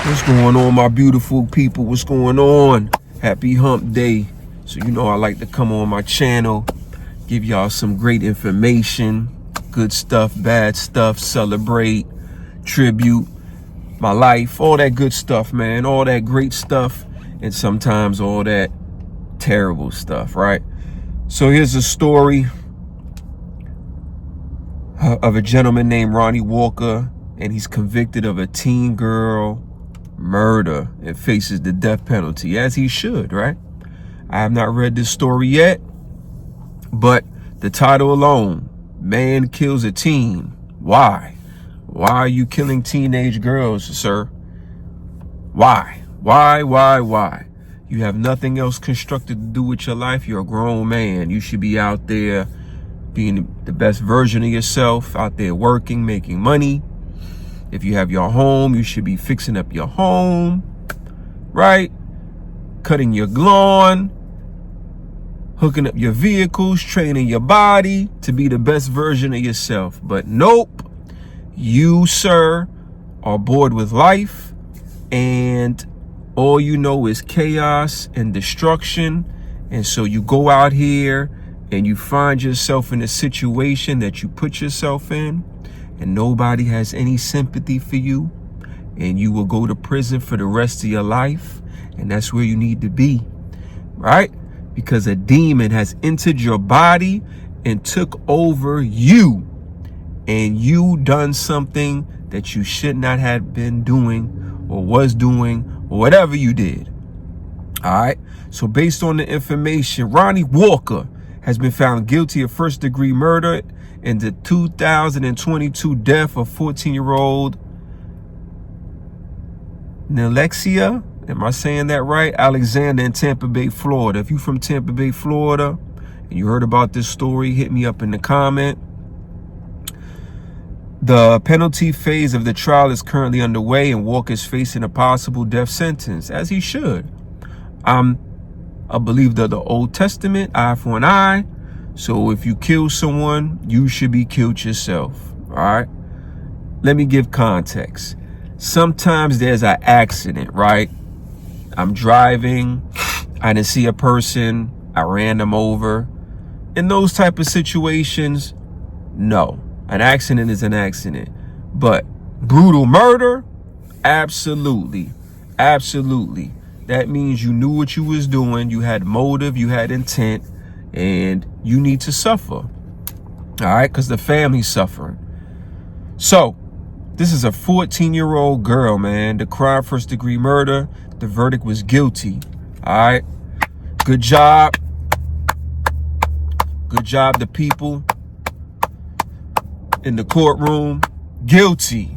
What's going on, my beautiful people? What's going on? Happy hump day. So you know I like to come on my channel, give y'all some great information, good stuff, bad stuff, celebrate, tribute, my life, all that good stuff, man, all that great stuff, and sometimes all that terrible stuff, right? So here's a story of a gentleman named Ronnie Walker, and he's convicted of a teen girl murder and faces the death penalty, as he should, right? I have not read this story yet, but the title alone, man kills a teen. Why? Why are you killing teenage girls, sir? Why? Why? You have nothing else constructed to do with your life. You're a grown man. You should be out there being the best version of yourself, out there working, making money. If you have your home, you should be fixing up your home, right? Cutting your lawn, hooking up your vehicles, training your body to be the best version of yourself. But nope, you, sir, are bored with life, and all you know is chaos and destruction. And so you go out here and you find yourself in a situation that you put yourself in, and nobody has any sympathy for you, and you will go to prison for the rest of your life. And that's where you need to be, right? Because a demon has entered your body and took over you, and you done something that you should not have been doing or was doing or whatever you did. All right. So based on the information, Ronnie Walker has been found guilty of first-degree murder in the 2022 death of 14-year-old Nilexia, am I saying that right? Alexander in Tampa Bay, Florida. If you're from Tampa Bay, Florida, and you heard about this story, hit me up in the comment. The penalty phase of the trial is currently underway, and Walker is facing a possible death sentence, as he should. I'm a believer of the Old Testament, eye for an eye. So if you kill someone, you should be killed yourself. All right. Let me give context. Sometimes there's an accident, right? I'm driving. I didn't see a person. I ran them over. In those type of situations, no. An accident is an accident. But brutal murder? Absolutely. Absolutely. That means you knew what you was doing. You had motive. You had intent. And you need to suffer, all right, because the family's suffering. So this is a 14-year-old girl, man. The crime, first-degree murder. The verdict was guilty, all right. Good job. Good job, the people in the courtroom. Guilty,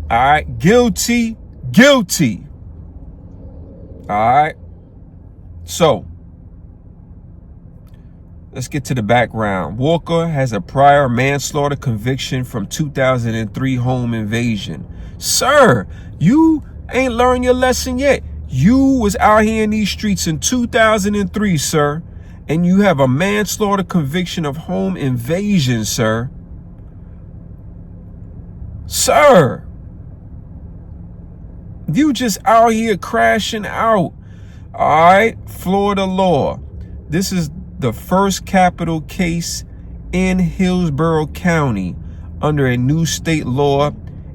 all right. Guilty. All right. So let's get to the background. Walker has a prior manslaughter conviction from 2003 home invasion. Sir, you ain't learned your lesson yet. You was out here in these streets in 2003, sir, and you have a manslaughter conviction of home invasion, sir. Sir, you just out here crashing out. All right, Florida law. This is the first capital case in Hillsborough County under a new state law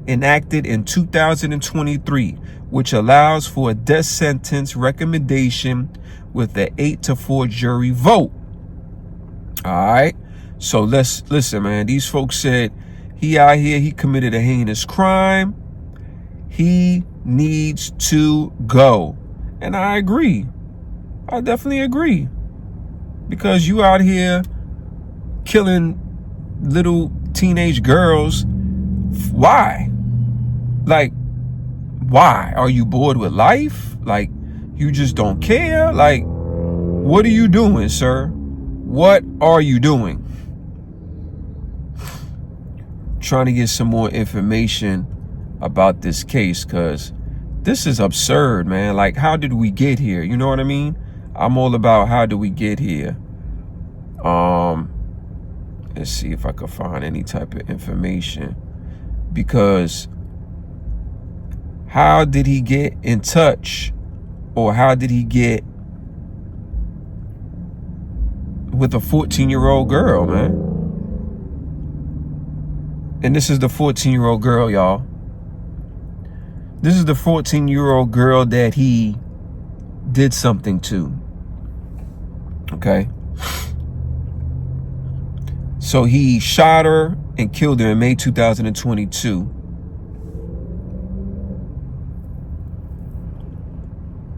enacted in 2023, which allows for a death sentence recommendation with an 8-4 jury vote. All right. So listen, man. These folks said he out here, he committed a heinous crime. He needs to go. And I agree. I definitely agree. Because you out here killing little teenage girls. Why? Like, why? Are you bored with life? Like, you just don't care? Like, what are you doing, sir? What are you doing? Trying to get some more information about this case, because this is absurd, man. Like, how did we get here? You know what I mean? I'm all about how do we get here. Let's see if I can find any type of information, because how did he get in touch, or how did he get with a 14-year-old girl, man? And this is the 14-year-old girl, y'all. This is the 14-year-old girl that he did something to. Okay? So he shot her and killed her in May 2022.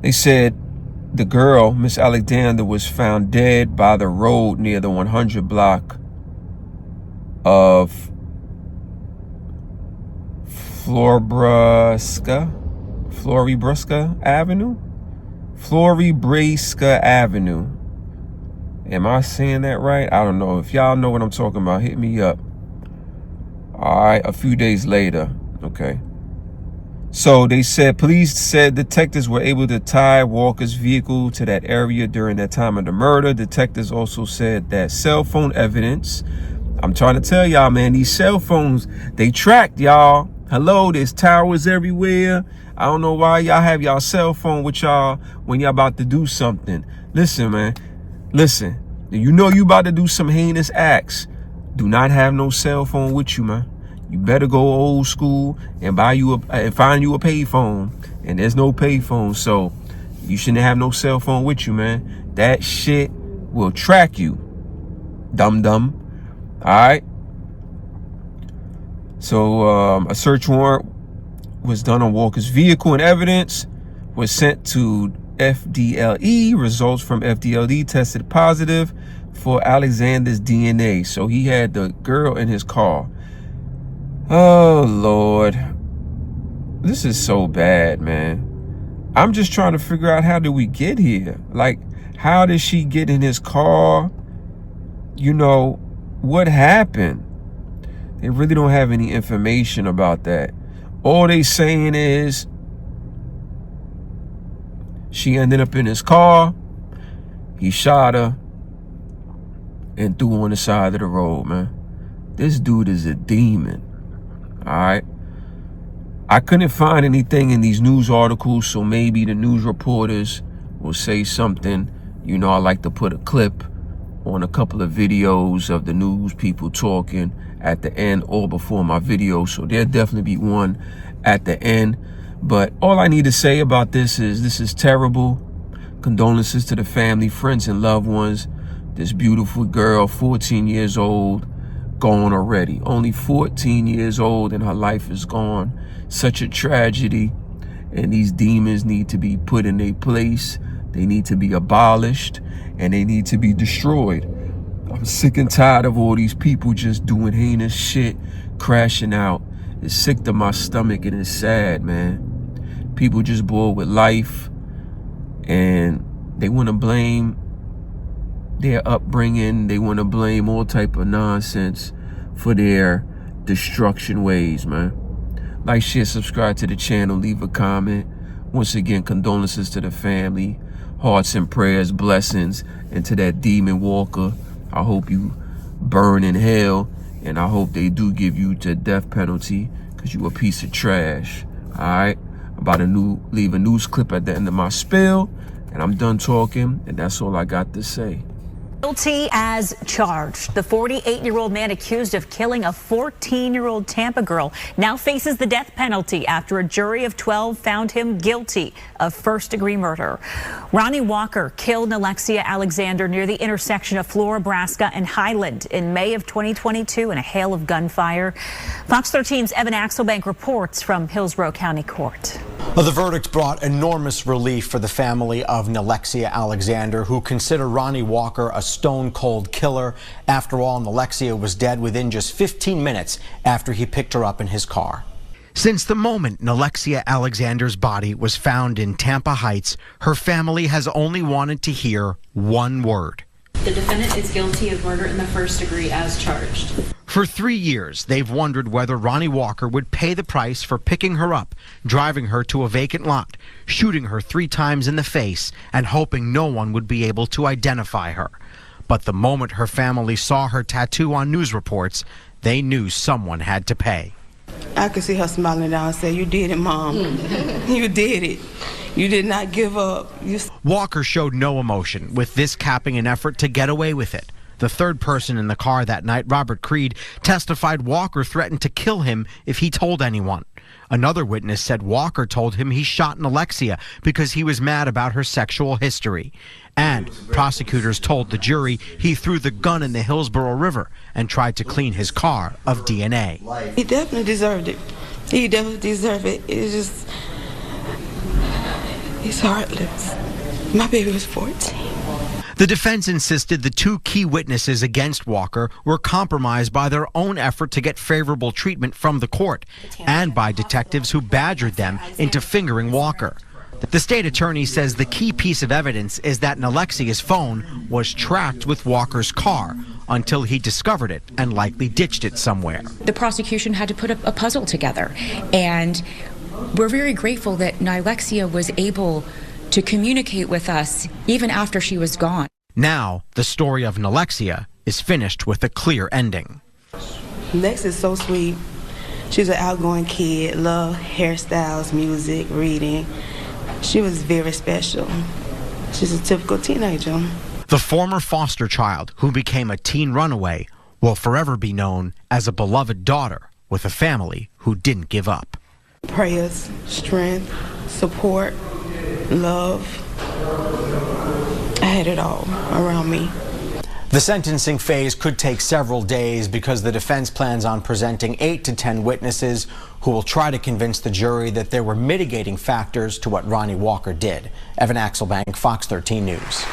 They said the girl, Miss Alexander, was found dead by the road near the 100 block of Floribraska Avenue? Floribraska Avenue. Am I saying that right? I don't know. If y'all know what I'm talking about, hit me up. All right, a few days later. Okay. So they said, police said detectives were able to tie Walker's vehicle to that area during that time of the murder. Detectives also said that cell phone evidence, I'm trying to tell y'all, man, these cell phones, they tracked y'all. Hello, there's towers everywhere. I don't know why y'all have y'all cell phone with y'all when y'all about to do something. Listen, man, listen, you know you about to do some heinous acts. Do not have no cell phone with you, man. You better go old school and find you a payphone. And there's no payphone, so you shouldn't have no cell phone with you, man. That shit will track you, dum-dum. All right. So a search warrant was done on Walker's vehicle, and evidence was sent to FDLE. Results from FDLE tested positive for Alexander's DNA. So he had the girl in his car. Oh, Lord. This is so bad, man. I'm just trying to figure out, how did we get here? Like, how did she get in his car? You know, what happened? They really don't have any information about that. All they saying is she ended up in his car. He shot her and threw her on the side of the road, man. This dude is a demon. All right. I couldn't find anything in these news articles, so maybe the news reporters will say something. You know, I like to put a clip on a couple of videos of the news people talking at the end or before my video, so there'll definitely be one at the end. But all I need to say about this is terrible. Condolences to the family, friends, and loved ones. This beautiful girl, 14 years old, gone already. Only 14 years old and her life is gone. Such a tragedy. And these demons need to be put in their place. They need to be abolished, and they need to be destroyed. I'm sick and tired of all these people just doing heinous shit, crashing out. It's sick to my stomach, and it's sad, man. People just bored with life, and they want to blame their upbringing. They want to blame all type of nonsense for their destruction ways, man. Like, share, subscribe to the channel, leave a comment. Once again, condolences to the family. Hearts and prayers, blessings, and to that demon Walker. I hope you burn in hell, and I hope they do give you the death penalty, because you a piece of trash. All right? I'm about to leave a news clip at the end of my spiel, and I'm done talking, and that's all I got to say. Guilty as charged. The 48-year-old man accused of killing a 14-year-old Tampa girl now faces the death penalty after a jury of 12 found him guilty of first-degree murder. Ronnie Walker killed Nilexia Alexander near the intersection of Floribraska and Highland in May of 2022 in a hail of gunfire. Fox 13's Evan Axelbank reports from Hillsborough County Court. Well, the verdict brought enormous relief for the family of Nilexia Alexander, who consider Ronnie Walker a stone-cold killer. After all, Nilexia was dead within just 15 minutes after he picked her up in his car. Since the moment Nilexia Alexander's body was found in Tampa Heights, her family has only wanted to hear one word. The defendant is guilty of murder in the first degree as charged. For 3 years, they've wondered whether Ronnie Walker would pay the price for picking her up, driving her to a vacant lot, shooting her 3 times in the face, and hoping no one would be able to identify her. But the moment her family saw her tattoo on news reports, they knew someone had to pay. I could see her smiling down and say, "You did it, Mom. You did it. You did not give up." Walker showed no emotion, with this capping an effort to get away with it. The third person in the car that night, Robert Creed, testified Walker threatened to kill him if he told anyone. Another witness said Walker told him he shot Nilexia because he was mad about her sexual history. And prosecutors told the jury he threw the gun in the Hillsborough River and tried to clean his car of DNA. He definitely deserved it. He definitely deserved it. It's just, it's heartless. My baby was 14. The defense insisted the two key witnesses against Walker were compromised by their own effort to get favorable treatment from the court and by detectives who badgered them into fingering Walker. The state attorney says the key piece of evidence is that Nilexia's phone was tracked with Walker's car until he discovered it and likely ditched it somewhere. The prosecution had to put a puzzle together, and we're very grateful that Nilexia was able to communicate with us even after she was gone. Now, the story of Nilexia is finished with a clear ending. Lex is so sweet. She's an outgoing kid, love hairstyles, music, reading. She was very special. She's a typical teenager. The former foster child who became a teen runaway will forever be known as a beloved daughter with a family who didn't give up. Prayers, strength, support, love. I had it all around me. The sentencing phase could take several days because the defense plans on presenting 8 to 10 witnesses who will try to convince the jury that there were mitigating factors to what Ronnie Walker did. Evan Axelbank, Fox 13 News.